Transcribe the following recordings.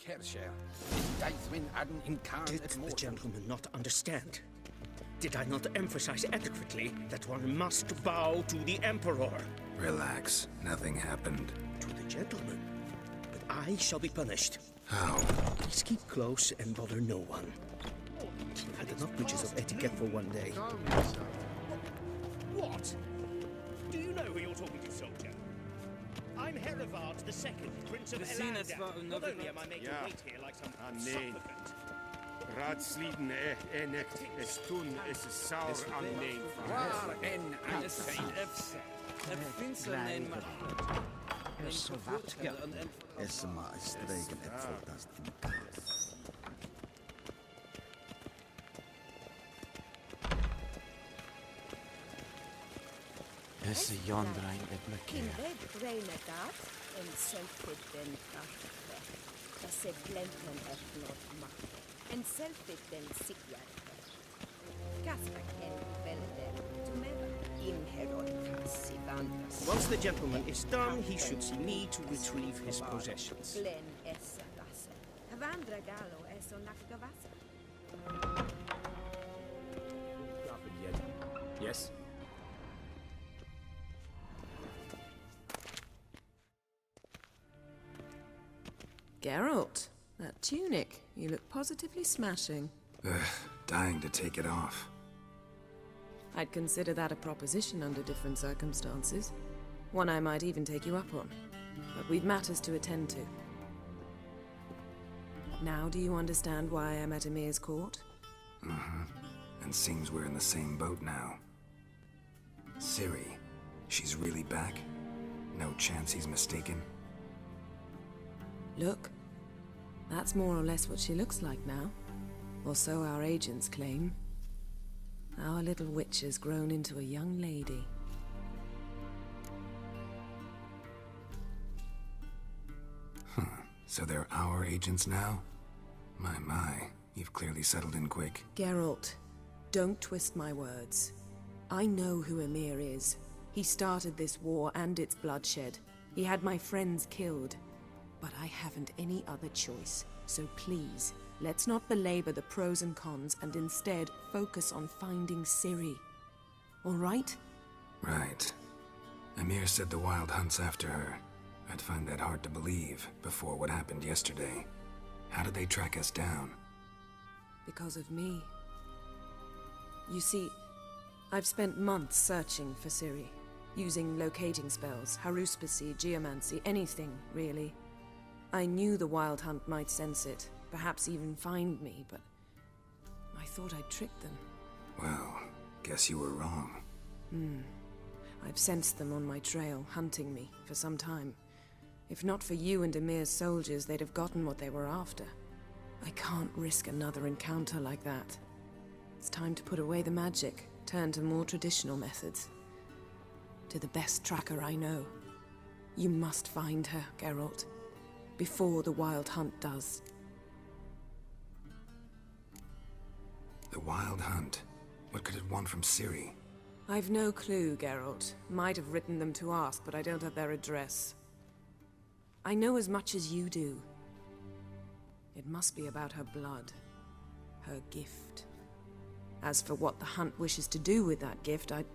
Did the gentleman not understand? Did I not emphasize adequately that one must bow to the Emperor? Relax. Nothing happened. To the gentleman. But I shall be punished. How? Please keep close and bother no one. I've had enough breaches of etiquette for one day. What? Do you know who you're talking to, soldier? I'm Herivard II, Prince of Elanda. Not only am I made to wait here like some supplicant. Raadsleden enicht is toen is het saur aan neem. Waar en alles zijn het vinselneem maar. Så vacker. SMA är stregen ett fantastiskt kaos. Esse jondrein et mekir. Indeed, Reinadat en selfit den kraftige. Dat se blenten er blot macht. En selfit den sikjarte. Kaska ken velde tumeva. In herod kassi vandras. Once the gentleman is done, he should see me to retrieve his possessions. Glen essa vassa. Havandra galo eso nakga vassa. Yes? Geralt, that tunic. You look positively smashing. Dying to take it off. I'd consider that a proposition under different circumstances. One I might even take you up on. But we've matters to attend to. Now do you understand why I'm at Emir's court? Mm-hmm. And seems we're in the same boat now. Ciri, she's really back? No chance he's mistaken? Look, that's more or less what she looks like now. Or so our agents claim. Our little witch has grown into a young lady. So they're our agents now? My, you've clearly settled in quick. Geralt, don't twist my words. I know who Emir is. He started this war and its bloodshed. He had my friends killed. But I haven't any other choice. So please, let's not belabor the pros and cons and instead focus on finding Ciri. All right? Right. Emir said the Wild Hunt's after her. I'd find that hard to believe before what happened yesterday. How did they track us down? Because of me. You see, I've spent months searching for Ciri, using locating spells, haruspicy, geomancy, anything, really. I knew the Wild Hunt might sense it, perhaps even find me, but I thought I'd tricked them. Well, guess you were wrong. I've sensed them on my trail, hunting me, for some time. If not for you and Emir's soldiers, they'd have gotten what they were after. I can't risk another encounter like that. It's time to put away the magic, turn to more traditional methods. To the best tracker I know. You must find her, Geralt. Before the Wild Hunt does. The Wild Hunt? What could it want from Ciri? I've no clue, Geralt. Might have written them to ask, but I don't have their address. I know as much as you do. It must be about her blood. Her gift. As for what the Hunt wishes to do with that gift, I'd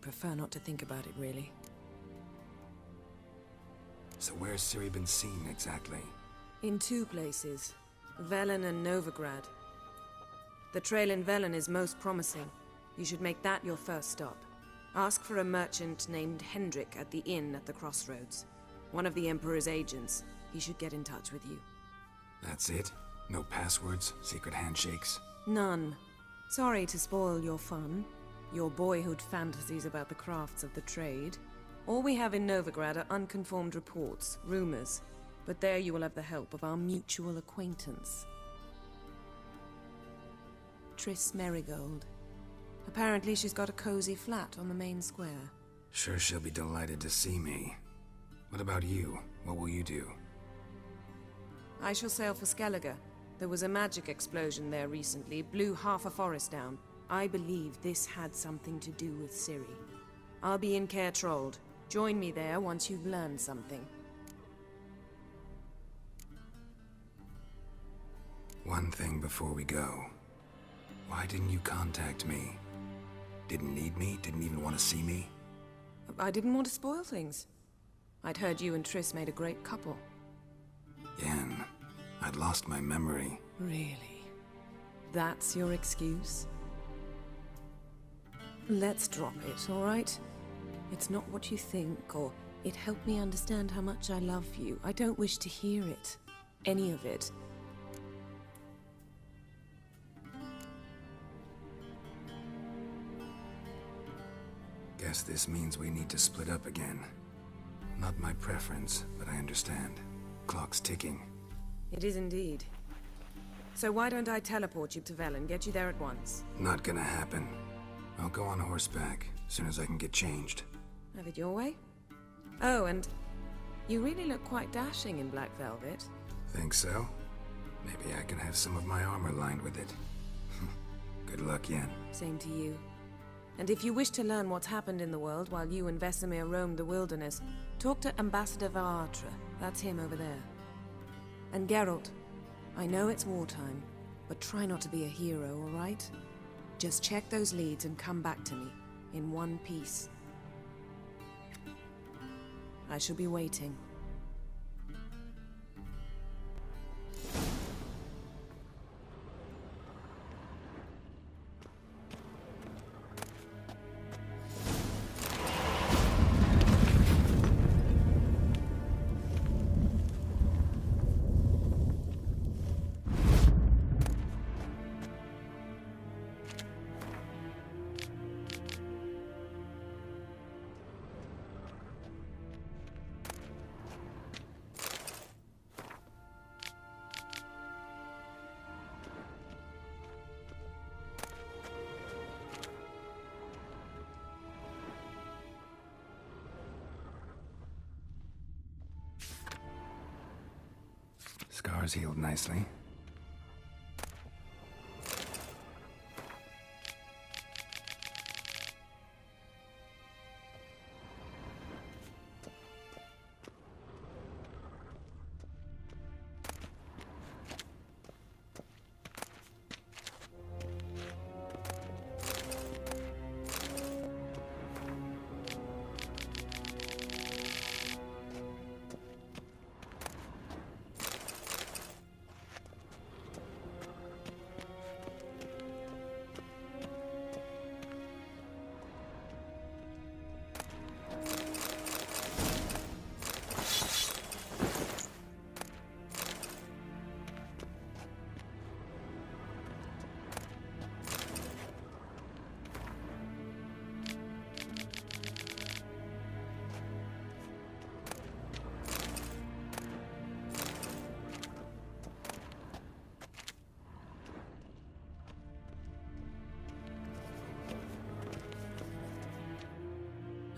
prefer not to think about it, really. So where's Ciri been seen, exactly? In two places. Velen and Novigrad. The trail in Velen is most promising. You should make that your first stop. Ask for a merchant named Hendrik at the inn at the crossroads. One of the Emperor's agents. He should get in touch with you. That's it? No passwords? Secret handshakes? None. Sorry to spoil your fun. Your boyhood fantasies about the crafts of the trade. All we have in Novigrad are unconfirmed reports, rumors. But there you will have the help of our mutual acquaintance. Triss Merigold. Apparently she's got a cozy flat on the main square. Sure she'll be delighted to see me. What about you? What will you do? I shall sail for Skellige. There was a magic explosion there recently, blew half a forest down. I believe this had something to do with Ciri. I'll be in Caer Trold. Join me there once you've learned something. thing before we go. Why didn't you contact me? Didn't need me? Didn't even want to see me? I didn't want to spoil things. I'd heard you and Triss made a great couple. Yen, I'd lost my memory. Really? That's your excuse? Let's drop it, all right? It's not what you think, or it helped me understand how much I love you. I don't wish to hear it. Any of it. Guess this means we need to split up again. Not my preference, but I understand. Clock's ticking. It is indeed. So why don't I teleport you to Vel and get you there at once? Not gonna happen. I'll go on horseback, as soon as I can get changed. Have it your way? Oh, and you really look quite dashing in black velvet. Think so? Maybe I can have some of my armor lined with it. Good luck, Yen. Same to you. And if you wish to learn what's happened in the world while you and Vesemir roamed the wilderness, talk to Ambassador Varatra. That's him over there. And Geralt, I know it's wartime, but try not to be a hero, all right? Just check those leads and come back to me, in one piece. I shall be waiting. Scars healed nicely.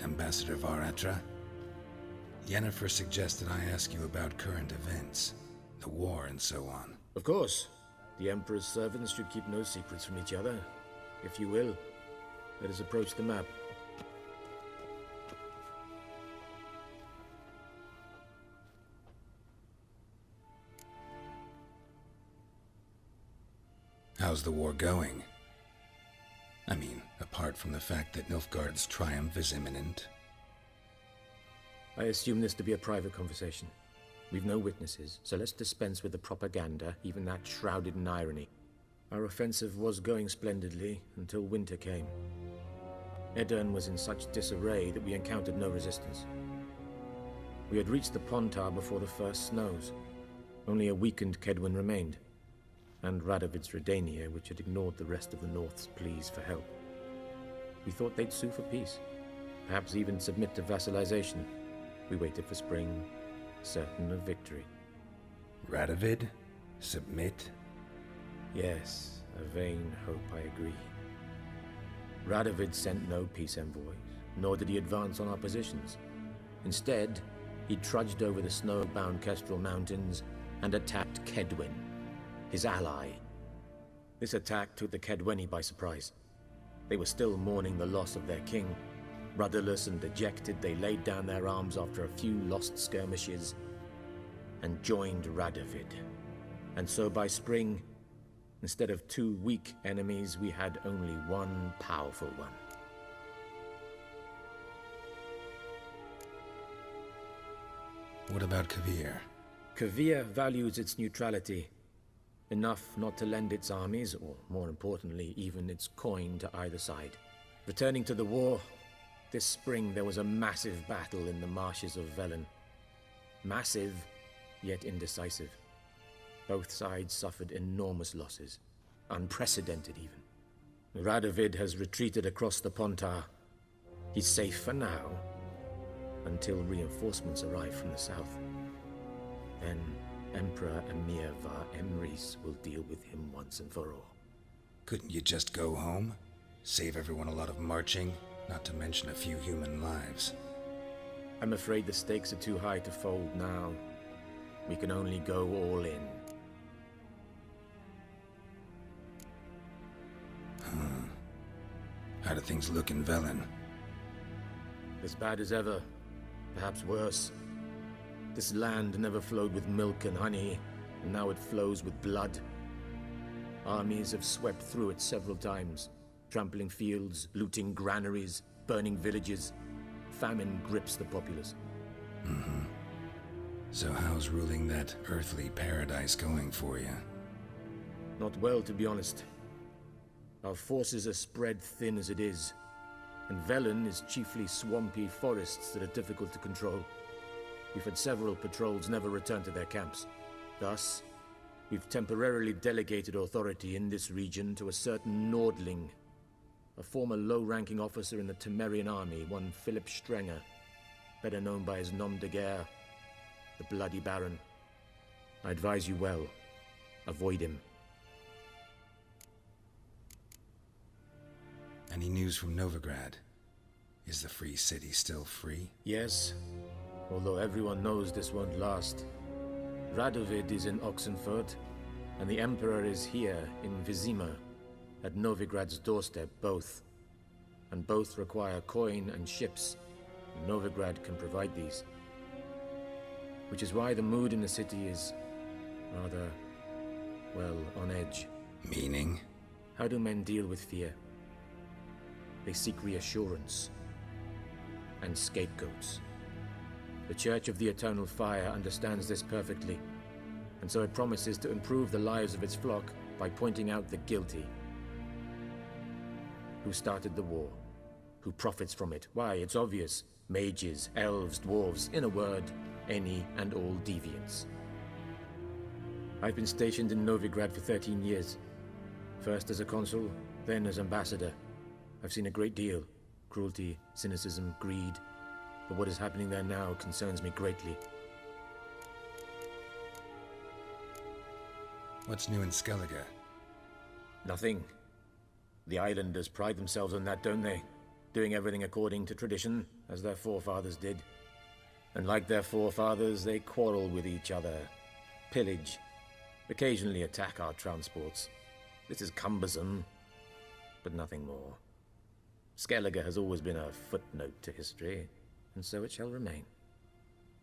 Ambassador Varatra, Yennefer suggested I ask you about current events, the war and so on. Of course. The Emperor's servants should keep no secrets from each other. If you will, let us approach the map. How's the war going? I mean, apart from the fact that Nilfgaard's triumph is imminent. I assume this to be a private conversation. We've no witnesses, so let's dispense with the propaganda, even that shrouded in irony. Our offensive was going splendidly until winter came. Edirn was in such disarray that we encountered no resistance. We had reached the Pontar before the first snows. Only a weakened Kedwin remained, and Radovid's Redania, which had ignored the rest of the North's pleas for help. We thought they'd sue for peace, perhaps even submit to vassalization. We waited for spring, certain of victory. Radovid? Submit? Yes, a vain hope, I agree. Radovid sent no peace envoys, nor did he advance on our positions. Instead, he trudged over the snow-bound Kestrel Mountains and attacked Kedwin, his ally. This attack took the Kedweni by surprise. They were still mourning the loss of their king. Rudderless and dejected, they laid down their arms after a few lost skirmishes and joined Radovid. And so by spring, Instead of 2 weak enemies, we had only one powerful one. What about Kavir? Kavir values its neutrality, enough not to lend its armies, or more importantly, even its coin to either side. Returning to the war, this spring there was a massive battle in the marshes of Velen. Massive, yet indecisive. Both sides suffered enormous losses, unprecedented even. Radovid has retreated across the Pontar. He's safe for now, until reinforcements arrive from the south. Then Emperor Emir var Emrys will deal with him once and for all. Couldn't you just go home? Save everyone a lot of marching, not to mention a few human lives. I'm afraid the stakes are too high to fold now. We can only go all in. How do things look in Velen? As bad as ever, perhaps worse. This land never flowed with milk and honey, and now it flows with blood. Armies have swept through it several times, trampling fields, looting granaries, burning villages. Famine grips the populace. So how's ruling that earthly paradise going for you? Not well, to be honest. Our forces are spread thin as it is, and Velen is chiefly swampy forests that are difficult to control. We've had several patrols never return to their camps. Thus, we've temporarily delegated authority in this region to a certain Nordling, a former low-ranking officer in the Temerian army, one Philip Strenger, better known by his nom de guerre, the Bloody Baron. I advise you well. Avoid him. Any news from Novigrad? Is the free city still free? Yes, although everyone knows this won't last. Radovid is in Oxenfurt, and the Emperor is here in Vizima, at Novigrad's doorstep, both. And both require coin and ships, and Novigrad can provide these. Which is why the mood in the city is rather, well, on edge. Meaning? How do men deal with fear? They seek reassurance and scapegoats. The Church of the Eternal Fire understands this perfectly, and so it promises to improve the lives of its flock by pointing out the guilty. Who started the war? Who profits from it? Why, it's obvious. Mages, elves, dwarves, in a word, any and all deviants. I've been stationed in Novigrad for 13 years. First as a consul, then as ambassador. I've seen a great deal. Cruelty, cynicism, greed. But what is happening there now concerns me greatly. What's new in Skellige? Nothing. The islanders pride themselves on that, don't they? Doing everything according to tradition, as their forefathers did. And like their forefathers, they quarrel with each other, pillage, occasionally attack our transports. This is cumbersome, but nothing more. Skellige has always been a footnote to history, and so it shall remain.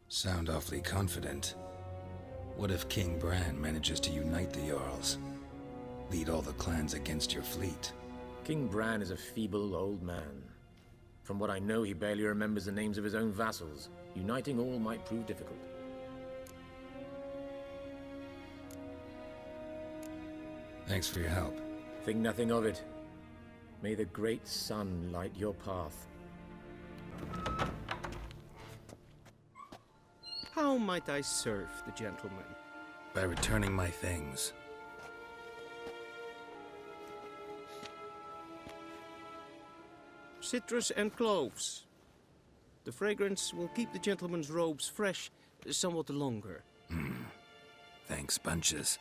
Sound awfully confident. What if King Bran manages to unite the Jarls? Lead all the clans against your fleet? King Bran is a feeble old man. From what I know, he barely remembers the names of his own vassals. Uniting all might prove difficult. Thanks for your help. Think nothing of it. May the great sun light your path. How might I serve the gentleman? By returning my things. Citrus and cloves. The fragrance will keep the gentleman's robes fresh somewhat longer. Thanks, bunches.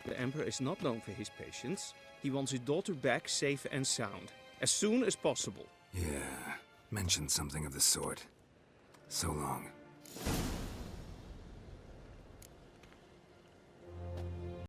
The Emperor is not known for his patience. He wants his daughter back safe and sound, as soon as possible. Yeah, mentioned something of the sort. So long.